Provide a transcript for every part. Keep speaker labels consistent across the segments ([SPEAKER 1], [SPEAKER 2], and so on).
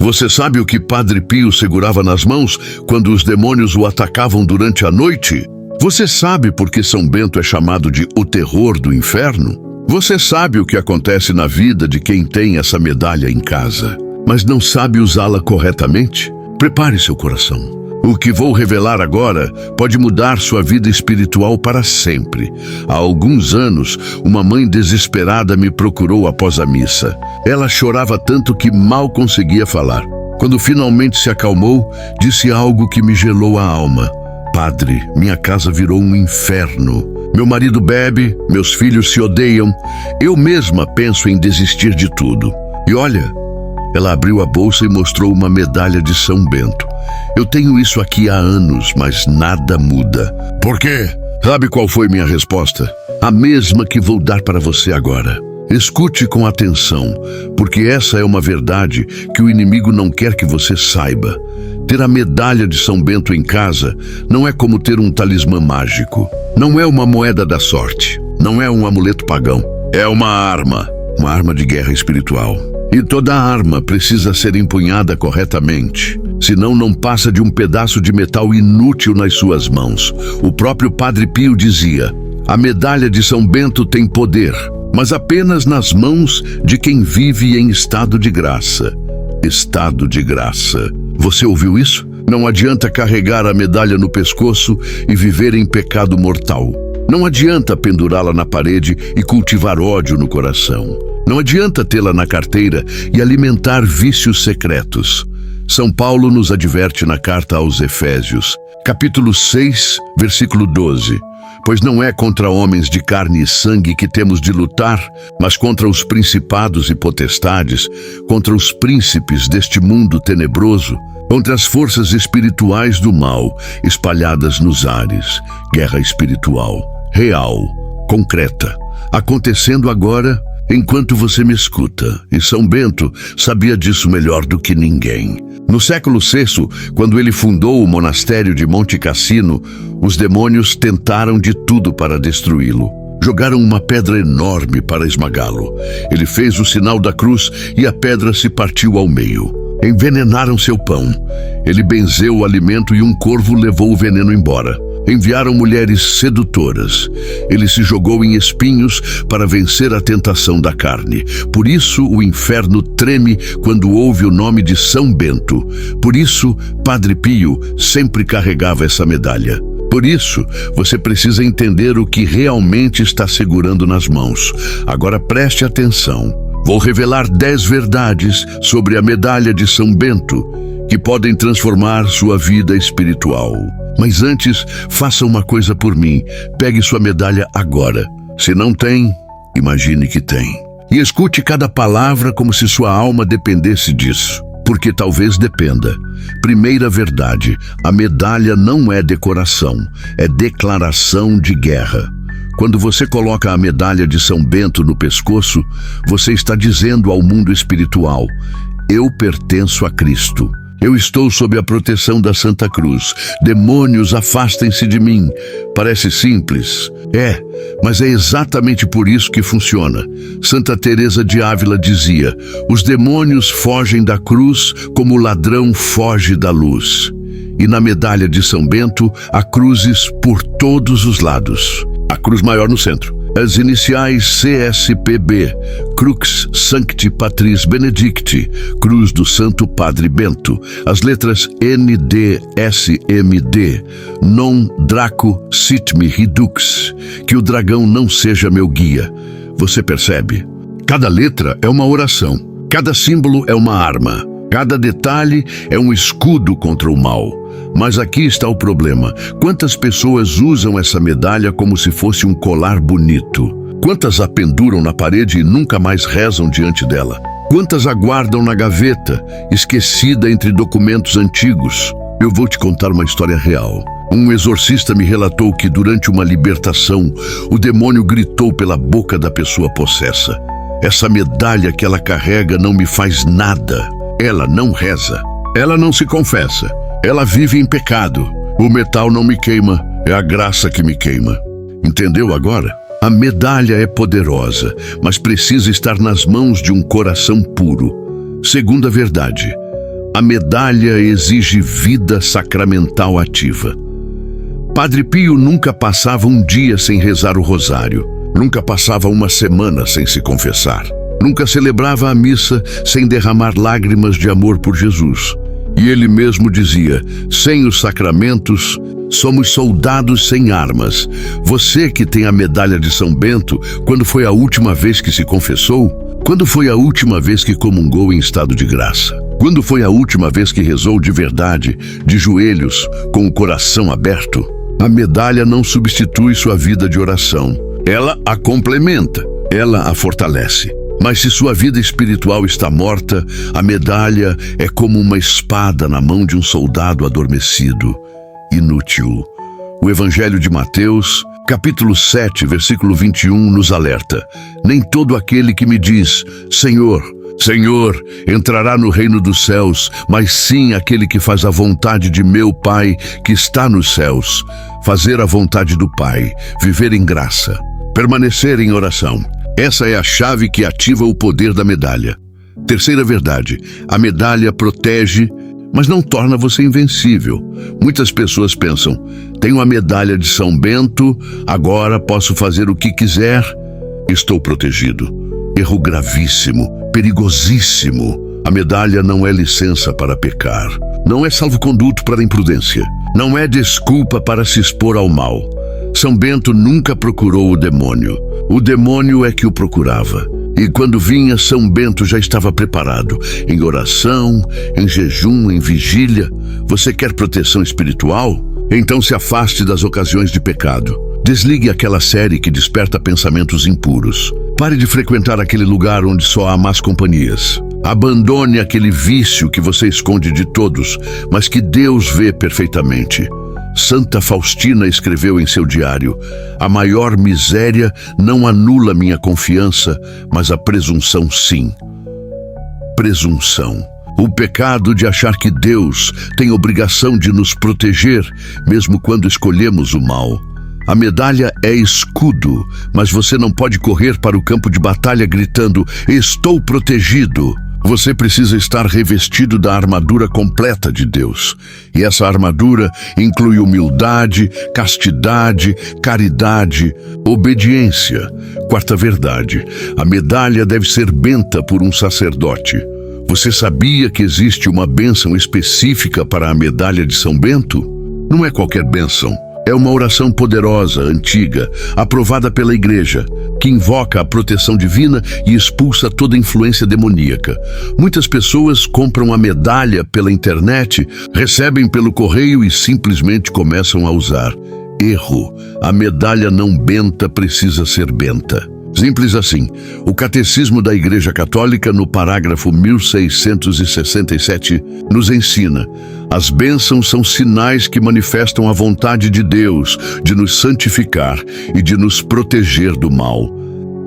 [SPEAKER 1] Você sabe o que Padre Pio segurava nas mãos quando os demônios o atacavam durante a noite? Você sabe por que São Bento é chamado de o terror do inferno? Você sabe o que acontece na vida de quem tem essa medalha em casa, mas não sabe usá-la corretamente? Prepare seu coração. O que vou revelar agora pode mudar sua vida espiritual para sempre. Há alguns anos, uma mãe desesperada me procurou após a missa. Ela chorava tanto que mal conseguia falar. Quando finalmente se acalmou, disse algo que me gelou a alma. Padre, minha casa virou um inferno. Meu marido bebe, meus filhos se odeiam. Eu mesma penso em desistir de tudo. E olha, ela abriu a bolsa e mostrou uma medalha de São Bento. Eu tenho isso aqui há anos, mas nada muda. Por quê? Sabe qual foi minha resposta? A mesma que vou dar para você agora. Escute com atenção, porque essa é uma verdade que o inimigo não quer que você saiba. Ter a medalha de São Bento em casa não é como ter um talismã mágico. Não é uma moeda da sorte. Não é um amuleto pagão. É uma arma de guerra espiritual. E toda arma precisa ser empunhada corretamente, senão não passa de um pedaço de metal inútil nas suas mãos. O próprio Padre Pio dizia: a medalha de São Bento tem poder, mas apenas nas mãos de quem vive em estado de graça. Estado de graça. Você ouviu isso? Não adianta carregar a medalha no pescoço e viver em pecado mortal. Não adianta pendurá-la na parede e cultivar ódio no coração. Não adianta tê-la na carteira e alimentar vícios secretos. São Paulo nos adverte na carta aos Efésios, capítulo 6, versículo 12. Pois não é contra homens de carne e sangue que temos de lutar, mas contra os principados e potestades, contra os príncipes deste mundo tenebroso, contra as forças espirituais do mal espalhadas nos ares. Guerra espiritual, real, concreta, acontecendo agora enquanto você me escuta. E São Bento sabia disso melhor do que ninguém. No século VI, quando ele fundou o monastério de Monte Cassino, os demônios tentaram de tudo para destruí-lo. Jogaram uma pedra enorme para esmagá-lo. Ele fez o sinal da cruz e a pedra se partiu ao meio. Envenenaram seu pão. Ele benzeu o alimento e um corvo levou o veneno embora. Enviaram mulheres sedutoras. Ele se jogou em espinhos para vencer a tentação da carne. Por isso o inferno treme quando ouve o nome de São Bento. Por isso Padre Pio sempre carregava essa medalha. Por isso você precisa entender o que realmente está segurando nas mãos. Agora preste atenção. Vou revelar 10 verdades sobre a medalha de São Bento que podem transformar sua vida espiritual. Mas antes, faça uma coisa por mim. Pegue sua medalha agora. Se não tem, imagine que tem. E escute cada palavra como se sua alma dependesse disso. Porque talvez dependa. Primeira verdade: a medalha não é decoração, é declaração de guerra. Quando você coloca a medalha de São Bento no pescoço, você está dizendo ao mundo espiritual: eu pertenço a Cristo. Eu estou sob a proteção da Santa Cruz. Demônios, afastem-se de mim. Parece simples. Mas é exatamente por isso que funciona. Santa Teresa de Ávila dizia: os demônios fogem da cruz como o ladrão foge da luz. E na medalha de São Bento, há cruzes por todos os lados. A cruz maior no centro. As iniciais CSPB, Crux Sancti Patris Benedicti, Cruz do Santo Padre Bento. As letras NDSMD, Non Draco Sit Me Redux, que o dragão não seja meu guia. Você percebe? Cada letra é uma oração, cada símbolo é uma arma, cada detalhe é um escudo contra o mal. Mas aqui está o problema. Quantas pessoas usam essa medalha como se fosse um colar bonito? Quantas a penduram na parede e nunca mais rezam diante dela? Quantas a guardam na gaveta, esquecida entre documentos antigos? Eu vou te contar uma história real. Um exorcista me relatou que durante uma libertação, o demônio gritou pela boca da pessoa possessa: essa medalha que ela carrega não me faz nada. Ela não reza. Ela não se confessa. Ela vive em pecado. O metal não me queima, é a graça que me queima. Entendeu agora? A medalha é poderosa, mas precisa estar nas mãos de um coração puro. Segunda verdade: A medalha exige vida sacramental ativa. Padre Pio nunca passava um dia sem rezar o rosário. Nunca passava uma semana sem se confessar. Nunca celebrava a missa sem derramar lágrimas de amor por Jesus. E ele mesmo dizia: sem os sacramentos, somos soldados sem armas. Você que tem a medalha de São Bento, quando foi a última vez que se confessou? Quando foi a última vez que comungou em estado de graça? Quando foi a última vez que rezou de verdade, de joelhos, com o coração aberto? A medalha não substitui sua vida de oração. Ela a complementa, ela a fortalece. Mas se sua vida espiritual está morta, a medalha é como uma espada na mão de um soldado adormecido, inútil. O Evangelho de Mateus, capítulo 7, versículo 21, nos alerta: nem todo aquele que me diz, Senhor, Senhor, entrará no reino dos céus, mas sim aquele que faz a vontade de meu Pai que está nos céus. Fazer a vontade do Pai, viver em graça, permanecer em oração. Essa é a chave que ativa o poder da medalha. Terceira verdade: a medalha protege, mas não torna você invencível. Muitas pessoas pensam: tenho a medalha de São Bento, agora posso fazer o que quiser, estou protegido. Erro gravíssimo, perigosíssimo. A medalha não é licença para pecar. Não é salvo-conduto para a imprudência. Não é desculpa para se expor ao mal. São Bento nunca procurou o demônio. O demônio é que o procurava. E quando vinha, São Bento já estava preparado. Em oração, em jejum, em vigília. Você quer proteção espiritual? Então se afaste das ocasiões de pecado. Desligue aquela série que desperta pensamentos impuros. Pare de frequentar aquele lugar onde só há más companhias. Abandone aquele vício que você esconde de todos, mas que Deus vê perfeitamente. Santa Faustina escreveu em seu diário: a maior miséria não anula minha confiança, mas a presunção sim. Presunção. O pecado de achar que Deus tem obrigação de nos proteger, mesmo quando escolhemos o mal. A medalha é escudo, mas você não pode correr para o campo de batalha gritando: estou protegido. Você precisa estar revestido da armadura completa de Deus. E essa armadura inclui humildade, castidade, caridade, obediência. Quarta verdade: a medalha deve ser benta por um sacerdote. Você sabia que existe uma bênção específica para a medalha de São Bento? Não é qualquer bênção. É uma oração poderosa, antiga, aprovada pela Igreja, que invoca a proteção divina e expulsa toda influência demoníaca. Muitas pessoas compram a medalha pela internet, recebem pelo correio e simplesmente começam a usar. Erro. A medalha não benta precisa ser benta. Simples assim. O Catecismo da Igreja Católica, no parágrafo 1667, nos ensina: as bênçãos são sinais que manifestam a vontade de Deus de nos santificar e de nos proteger do mal.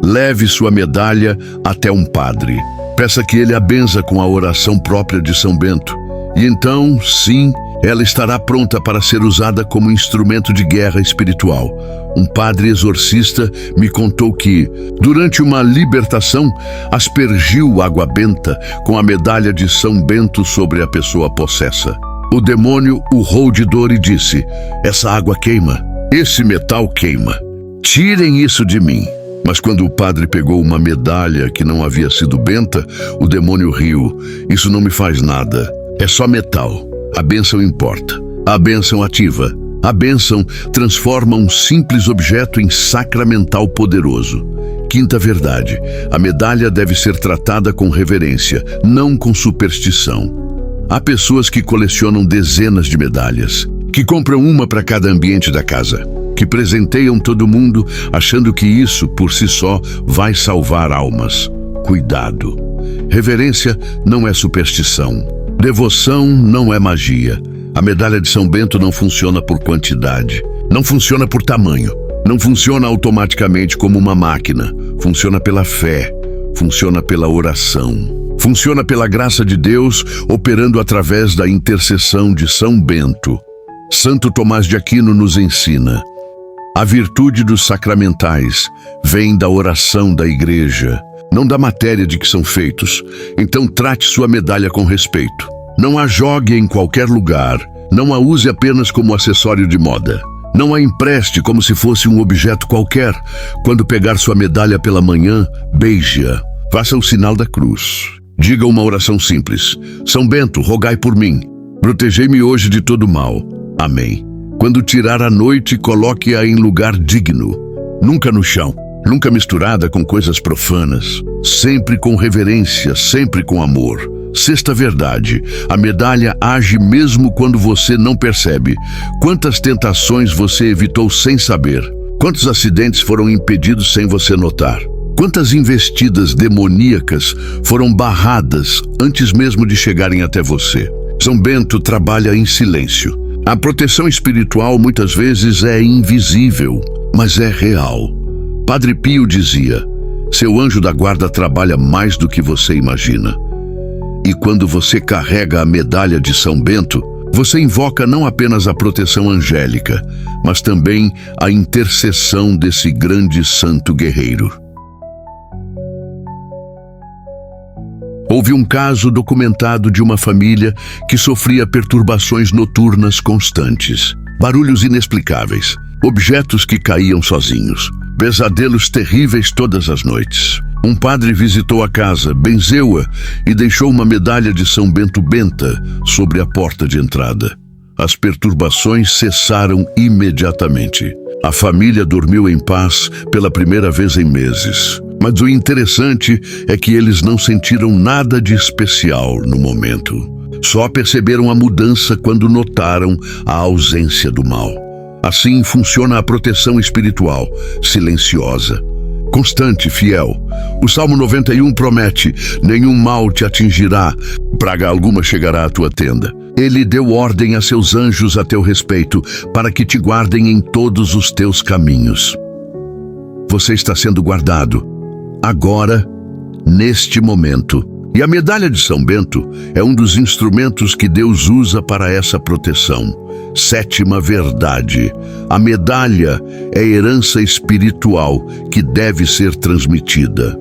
[SPEAKER 1] Leve sua medalha até um padre. Peça que ele a benza com a oração própria de São Bento. E então, sim, ela estará pronta para ser usada como instrumento de guerra espiritual. Um padre exorcista me contou que, durante uma libertação, aspergiu água benta com a medalha de São Bento sobre a pessoa possessa. O demônio urrou de dor e disse: essa água queima, esse metal queima. Tirem isso de mim. Mas quando o padre pegou uma medalha que não havia sido benta, o demônio riu: isso não me faz nada, é só metal. A bênção importa. A bênção ativa. A bênção transforma um simples objeto em sacramental poderoso. Quinta verdade: a medalha deve ser tratada com reverência, não com superstição. Há pessoas que colecionam dezenas de medalhas, que compram uma para cada ambiente da casa, que presenteiam todo mundo achando que isso, por si só, vai salvar almas. Cuidado. Reverência não é superstição. Devoção não é magia. A medalha de São Bento não funciona por quantidade. Não funciona por tamanho. Não funciona automaticamente como uma máquina. Funciona pela fé. Funciona pela oração. Funciona pela graça de Deus, operando através da intercessão de São Bento. Santo Tomás de Aquino nos ensina: a virtude dos sacramentais vem da oração da Igreja, não da matéria de que são feitos. Então trate sua medalha com respeito. Não a jogue em qualquer lugar. Não a use apenas como acessório de moda. Não a empreste como se fosse um objeto qualquer. Quando pegar sua medalha pela manhã, beije-a. Faça o sinal da cruz. Diga uma oração simples. São Bento, rogai por mim. Protegei-me hoje de todo mal. Amém. Quando tirar à noite, coloque-a em lugar digno. Nunca no chão. Nunca misturada com coisas profanas. Sempre com reverência, sempre com amor. Sexta verdade, a medalha age mesmo quando você não percebe. Quantas tentações você evitou sem saber? Quantos acidentes foram impedidos sem você notar? Quantas investidas demoníacas foram barradas antes mesmo de chegarem até você? São Bento trabalha em silêncio. A proteção espiritual muitas vezes é invisível, mas é real. Padre Pio dizia: seu anjo da guarda trabalha mais do que você imagina. E quando você carrega a medalha de São Bento, você invoca não apenas a proteção angélica, mas também a intercessão desse grande santo guerreiro. Houve um caso documentado de uma família que sofria perturbações noturnas constantes, barulhos inexplicáveis, objetos que caíam sozinhos, pesadelos terríveis todas as noites. Um padre visitou a casa, benzeu-a e deixou uma medalha de São Bento Benta sobre a porta de entrada. As perturbações cessaram imediatamente. A família dormiu em paz pela primeira vez em meses. Mas o interessante é que eles não sentiram nada de especial no momento. Só perceberam a mudança quando notaram a ausência do mal. Assim funciona a proteção espiritual, silenciosa, constante, fiel. O Salmo 91 promete: nenhum mal te atingirá, praga alguma chegará à tua tenda. Ele deu ordem a seus anjos a teu respeito, para que te guardem em todos os teus caminhos. Você está sendo guardado, agora, neste momento. E a medalha de São Bento é um dos instrumentos que Deus usa para essa proteção. Sétima verdade: a medalha é herança espiritual que deve ser transmitida.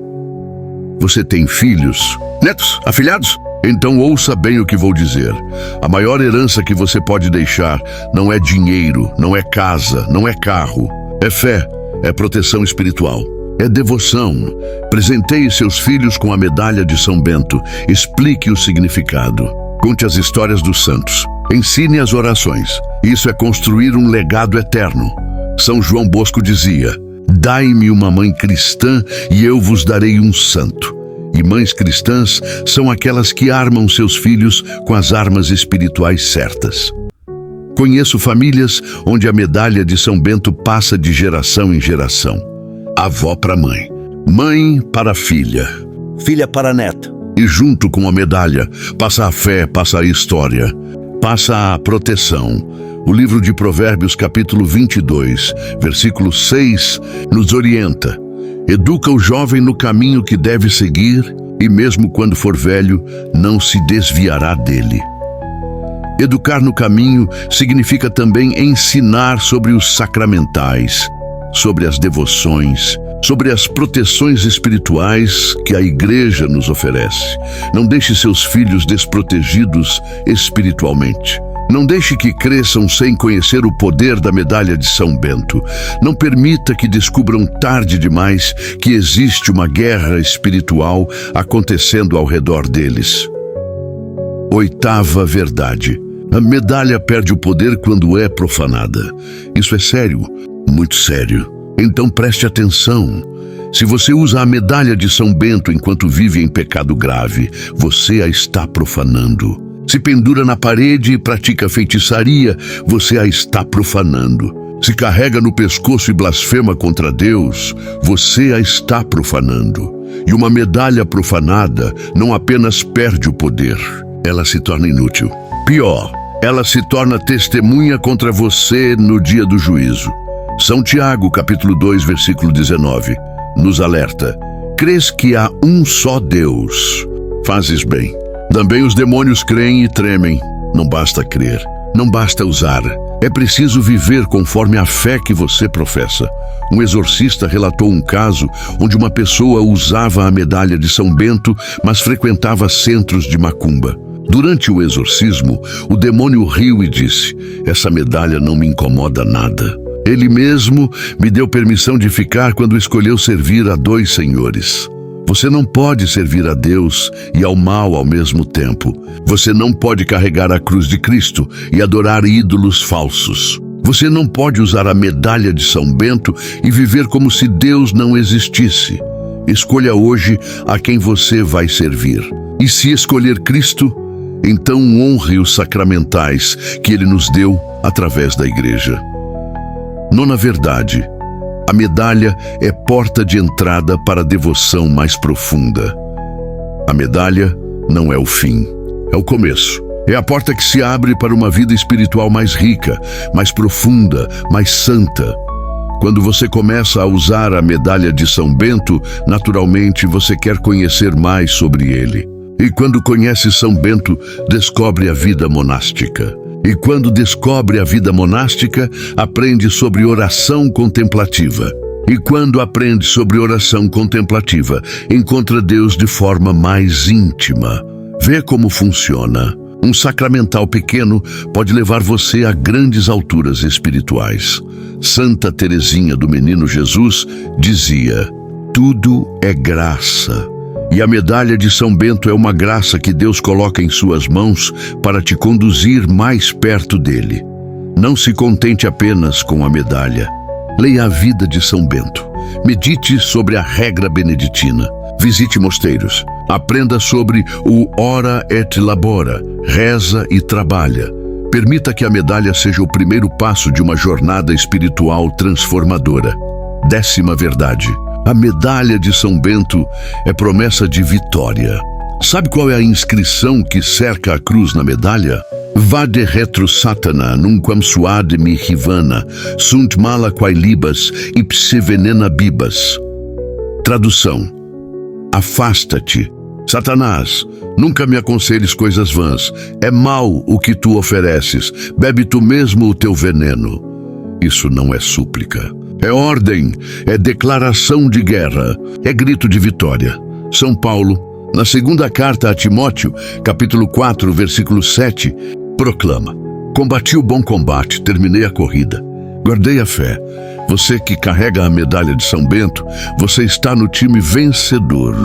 [SPEAKER 1] Você tem filhos, netos, afilhados? Então ouça bem o que vou dizer. A maior herança que você pode deixar não é dinheiro, não é casa, não é carro. É fé, é proteção espiritual. É devoção. Presenteie seus filhos com a medalha de São Bento. Explique o significado. Conte as histórias dos santos. Ensine as orações. Isso é construir um legado eterno. São João Bosco dizia: dai-me uma mãe cristã e eu vos darei um santo. E mães cristãs são aquelas que armam seus filhos com as armas espirituais certas. Conheço famílias onde a medalha de São Bento passa de geração em geração. Avó para mãe, mãe para filha, filha para neta. E junto com a medalha, passa a fé, passa a história, passa a proteção. O livro de Provérbios, capítulo 22, versículo 6, nos orienta: educa o jovem no caminho que deve seguir, e mesmo quando for velho, não se desviará dele. Educar no caminho significa também ensinar sobre os sacramentais, sobre as devoções, sobre as proteções espirituais que a Igreja nos oferece. Não deixe seus filhos desprotegidos espiritualmente. Não deixe que cresçam sem conhecer o poder da medalha de São Bento. Não permita que descubram tarde demais que existe uma guerra espiritual acontecendo ao redor deles. Oitava verdade: a medalha perde o poder quando é profanada. Isso é sério, muito sério. Então preste atenção. Se você usa a medalha de São Bento enquanto vive em pecado grave, você a está profanando. Se pendura na parede e pratica feitiçaria, você a está profanando. Se carrega no pescoço e blasfema contra Deus, você a está profanando. E uma medalha profanada não apenas perde o poder, ela se torna inútil. Pior, ela se torna testemunha contra você no dia do juízo. São Tiago, capítulo 2, versículo 19, nos alerta: crês que há um só Deus? Fazes bem. Também os demônios creem e tremem. Não basta crer, não basta usar. É preciso viver conforme a fé que você professa. Um exorcista relatou um caso onde uma pessoa usava a medalha de São Bento, mas frequentava centros de macumba. Durante o exorcismo, o demônio riu e disse: "Essa medalha não me incomoda nada. Ele mesmo me deu permissão de ficar quando escolheu servir a 2 senhores. Você não pode servir a Deus e ao mal ao mesmo tempo. Você não pode carregar a cruz de Cristo e adorar ídolos falsos. Você não pode usar a medalha de São Bento e viver como se Deus não existisse. Escolha hoje a quem você vai servir. E se escolher Cristo, então honre os sacramentais que Ele nos deu através da Igreja." Nona verdade: a medalha é porta de entrada para a devoção mais profunda. A medalha não é o fim, é o começo. É a porta que se abre para uma vida espiritual mais rica, mais profunda, mais santa. Quando você começa a usar a medalha de São Bento, naturalmente você quer conhecer mais sobre ele. E quando conhece São Bento, descobre a vida monástica. E quando descobre a vida monástica, aprende sobre oração contemplativa. E quando aprende sobre oração contemplativa, encontra Deus de forma mais íntima. Vê como funciona. Um sacramental pequeno pode levar você a grandes alturas espirituais. Santa Teresinha do Menino Jesus dizia: "Tudo é graça." E a medalha de São Bento é uma graça que Deus coloca em suas mãos para te conduzir mais perto dele. Não se contente apenas com a medalha. Leia a vida de São Bento. Medite sobre a regra beneditina. Visite mosteiros. Aprenda sobre o ora et labora, reza e trabalha. Permita que a medalha seja o primeiro passo de uma jornada espiritual transformadora. 10ª verdade: a medalha de São Bento é promessa de vitória. Sabe qual é a inscrição que cerca a cruz na medalha? Vade retro satana nunquam suade mihivana, sunt mala quae libas ipse venena bibas. Tradução: afasta-te, Satanás, nunca me aconselhes coisas vãs. É mal o que tu ofereces, bebe tu mesmo o teu veneno. Isso não é súplica. É ordem, é declaração de guerra, é grito de vitória. São Paulo, na 2ª carta a Timóteo, capítulo 4, versículo 7, proclama: "Combati o bom combate, terminei a corrida, guardei a fé." Você que carrega a medalha de São Bento, você está no time vencedor.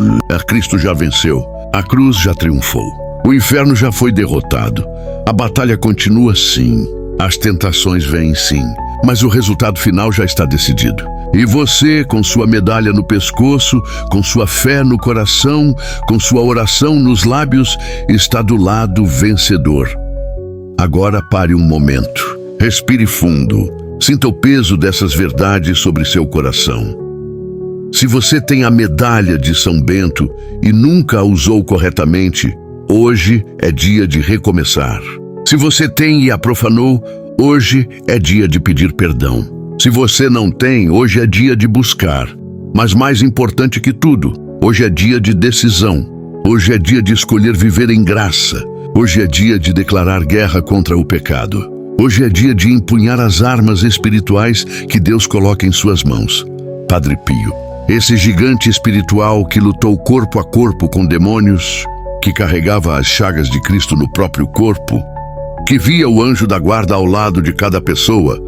[SPEAKER 1] Cristo já venceu, a cruz já triunfou, o inferno já foi derrotado. A batalha continua sim, as tentações vêm sim, mas o resultado final já está decidido. E você, com sua medalha no pescoço, com sua fé no coração, com sua oração nos lábios, está do lado vencedor. Agora pare um momento, respire fundo. Sinta o peso dessas verdades sobre seu coração. Se você tem a medalha de São Bento e nunca a usou corretamente, hoje é dia de recomeçar. Se você tem e a profanou, hoje é dia de pedir perdão. Se você não tem, hoje é dia de buscar. Mas mais importante que tudo, hoje é dia de decisão. Hoje é dia de escolher viver em graça. Hoje é dia de declarar guerra contra o pecado. Hoje é dia de empunhar as armas espirituais que Deus coloca em suas mãos. Padre Pio, esse gigante espiritual que lutou corpo a corpo com demônios, que carregava as chagas de Cristo no próprio corpo, que via o anjo da guarda ao lado de cada pessoa,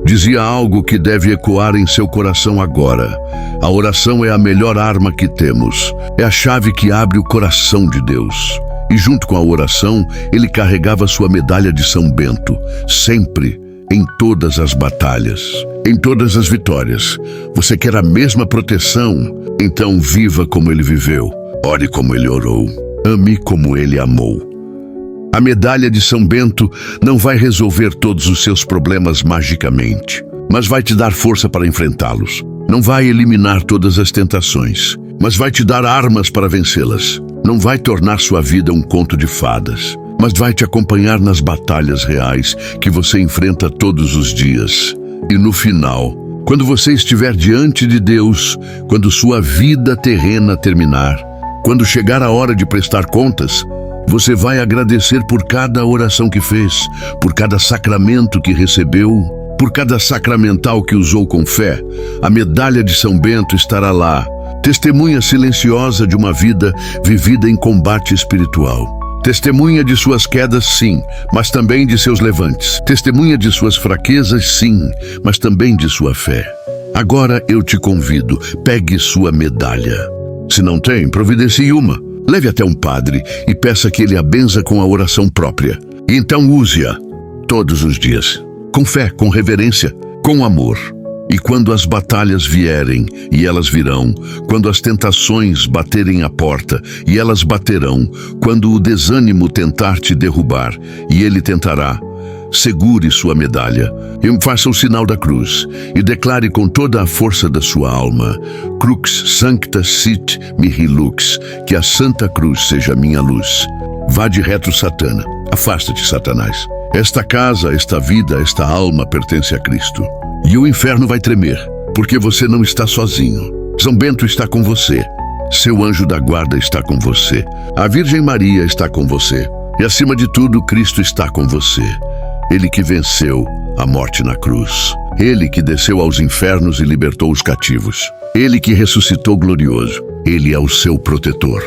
[SPEAKER 1] dizia algo que deve ecoar em seu coração agora. A oração é a melhor arma que temos. É a chave que abre o coração de Deus. E junto com a oração, ele carregava sua medalha de São Bento, sempre, em todas as batalhas, em todas as vitórias. Você quer a mesma proteção? Então viva como ele viveu, ore como ele orou, ame como ele amou. A medalha de São Bento não vai resolver todos os seus problemas magicamente, mas vai te dar força para enfrentá-los. Não vai eliminar todas as tentações, mas vai te dar armas para vencê-las. Não vai tornar sua vida um conto de fadas, mas vai te acompanhar nas batalhas reais que você enfrenta todos os dias. E no final, quando você estiver diante de Deus, quando sua vida terrena terminar, quando chegar a hora de prestar contas, você vai agradecer por cada oração que fez, por cada sacramento que recebeu, por cada sacramental que usou com fé. A medalha de São Bento estará lá, testemunha silenciosa de uma vida vivida em combate espiritual. Testemunha de suas quedas, sim, mas também de seus levantes. Testemunha de suas fraquezas, sim, mas também de sua fé. Agora eu te convido, pegue sua medalha. Se não tem, providencie uma. Leve até um padre e peça que ele a benza com a oração própria. E então use-a todos os dias, com fé, com reverência, com amor. E quando as batalhas vierem, e elas virão, quando as tentações baterem à porta, e elas baterão, quando o desânimo tentar te derrubar, e ele tentará, segure sua medalha, e faça o sinal da cruz, e declare com toda a força da sua alma: Crux sancta sit mihi lux, que a Santa Cruz seja minha luz. Vá de retro, Satana, afasta-te, Satanás. Esta casa, esta vida, esta alma pertence a Cristo. E o inferno vai tremer, porque você não está sozinho. São Bento está com você. Seu anjo da guarda está com você. A Virgem Maria está com você. E acima de tudo, Cristo está com você. Ele que venceu a morte na cruz. Ele que desceu aos infernos e libertou os cativos. Ele que ressuscitou glorioso. Ele é o seu protetor.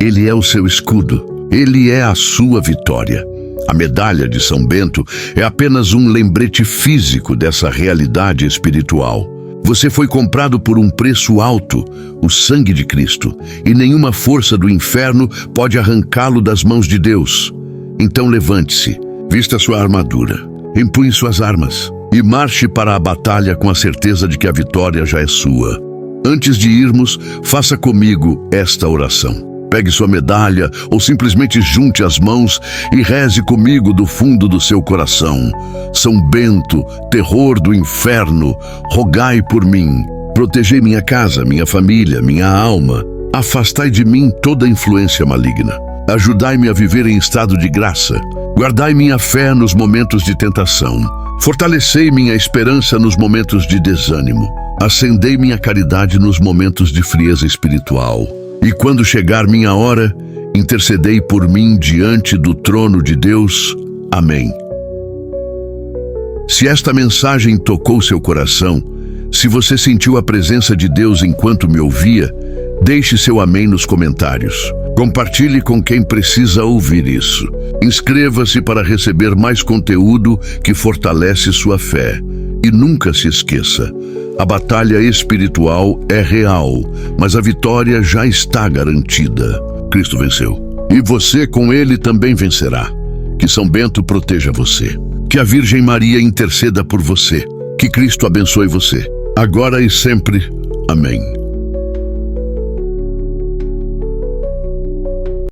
[SPEAKER 1] Ele é o seu escudo. Ele é a sua vitória. A medalha de São Bento é apenas um lembrete físico dessa realidade espiritual. Você foi comprado por um preço alto, o sangue de Cristo, e nenhuma força do inferno pode arrancá-lo das mãos de Deus. Então levante-se, vista sua armadura, empunhe suas armas e marche para a batalha com a certeza de que a vitória já é sua. Antes de irmos, faça comigo esta oração. Pegue sua medalha ou simplesmente junte as mãos e reze comigo do fundo do seu coração. São Bento, terror do inferno, rogai por mim. Protegei minha casa, minha família, minha alma. Afastai de mim toda influência maligna. Ajudai-me a viver em estado de graça. Guardai minha fé nos momentos de tentação. Fortalecei minha esperança nos momentos de desânimo. Acendei minha caridade nos momentos de frieza espiritual. E quando chegar minha hora, intercedei por mim diante do trono de Deus. Amém. Se esta mensagem tocou seu coração, se você sentiu a presença de Deus enquanto me ouvia, deixe seu amém nos comentários. Compartilhe com quem precisa ouvir isso. Inscreva-se para receber mais conteúdo que fortalece sua fé. E nunca se esqueça, a batalha espiritual é real, mas a vitória já está garantida. Cristo venceu. E você com ele também vencerá. Que São Bento proteja você. Que a Virgem Maria interceda por você. Que Cristo abençoe você. Agora e sempre. Amém.